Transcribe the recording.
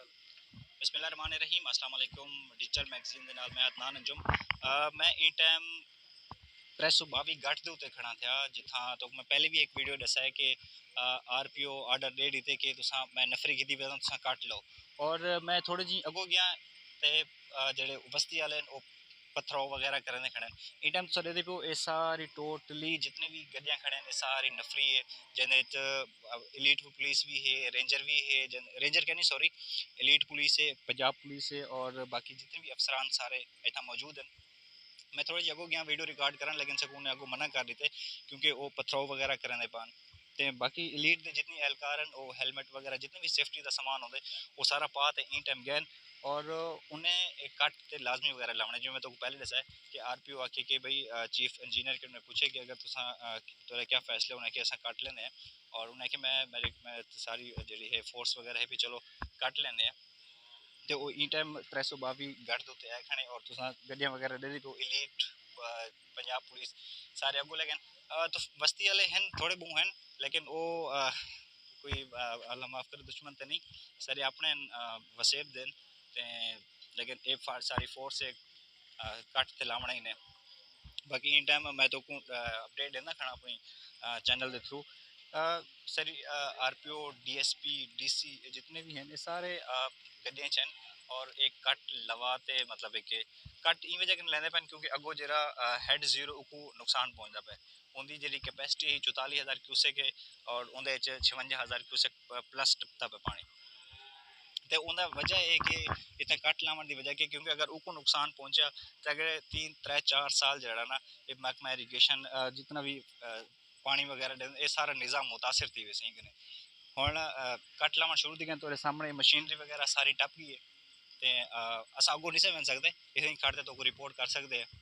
बिस्मिल्लाहिर्रहमानिर्रहीम अस्सलाम वालेकुम। डिजिटल मैगजीन ਦੇ ਨਾਲ ਮੈਂ ਅਦਨਾਨ ਅੰਜੁਮ। ਮੈਂ ਇਹ ਟਾਈਮ ਪ੍ਰੈਸ ਸੁਭਾਵੀ ਗੱਠ ਦੇ ਉੱਤੇ ਖੜਾ ਥਿਆ ਜਿੱਥਾਂ ਤੋਂ ਮੈਂ ਪਹਿਲੇ ਵੀ ਇੱਕ ਵੀਡੀਓ ਦੱਸਿਆ ਕਿ आरपीओ आर्डर दे दिते कि तुसां मैं नफरी की वजह तुसां कट लो। और मैं थोड़ी जी अगो गया तो जेडे बस्ती वाले पत्थरों वगैरह करने खड़े इन टाइम तुम देखते पे सारी टोटली जितने भी गड्डियाँ खड़े हैं सारी नफरी है जिन्हें एलीट पुलिस भी है रेंजर भी है रेंजर कहनी सॉरी एलीट पुलिस है पंजाब पुलिस है और बाकी जितने भी अफसरान सारे इतना मौजूद हैं। मैं थोड़ा जगह गया वीडियो रिकॉर्ड करन लेकिन सकून ने अगो मना कर दिते क्योंकि वो पत्थरों वगैरह करने पान ते बाकी एलीट दे जितनी एहलकार हैं वो हेलमेट वगैरह जितने भी सेफ्टी का सामान होंगे वो सारा पा ते इन टाइम गए और उन्हें एक कट ते लाजमी वगैरह लाने जो मैं तो पहले दसा है कि आरपीओ आके कि भाई चीफ इंजीनियर के उन्हें पूछे कि अगर तुसा क्या फैसले होना कि असा कट लेने हैं और उन्हें कि मैं सारी जी है फोर्स वगैरह है भी चलो कट लेने हैं तो वो इन टाइम 322 गढ़ तो है खने और तुसा गड्डियां वगैरह दे दी तो एलीट पंजाब पुलिस सारे अगो लेकिन तो बस्ती वाले हैं थोड़े बहु हैं लेकिन वो कोई अल्लाह माफ करे दुश्मन तो नहीं सारे अपने वसेब देन ते लेकिन ये सारी फोर्स से कट ते लावना ही ने बाकी इन टाइम मैं तो अपडेट देना खाना अपनी चैनल के थ्रू सारी आरपीओ डीएसपी डीसी जितने भी हैं ये सारे गड्डियां हैं और एक कट लवाते मतलब एक कट ई वजह लेंदे पैन क्योंकि अगो जरा हैड जीरो को नुकसान पहुंचता पे उनकी जी कैपेसिटी 44,000 क्यूसेक है और उनके 56,000 क्यूसेक प्लस टपता पे पानी तो उनका वजह है कि इतने कट लावन की वजह की क्योंकि अगर उनको नुकसान पहुंचा तो अगर 3-3-4 साल जरा ना ये महकमा इरीगेशन जितना भी पानी वगैरह ये सारा निज़ाम मुतासर थी वैसे ही हूँ कट लावन शुरू थी तो सामने मशीनरी वगैरह सारी टप गई है तो अस अगो नहीं से बन सकते इतनी खड़ते तो कोई रिपोर्ट कर सकते हैं।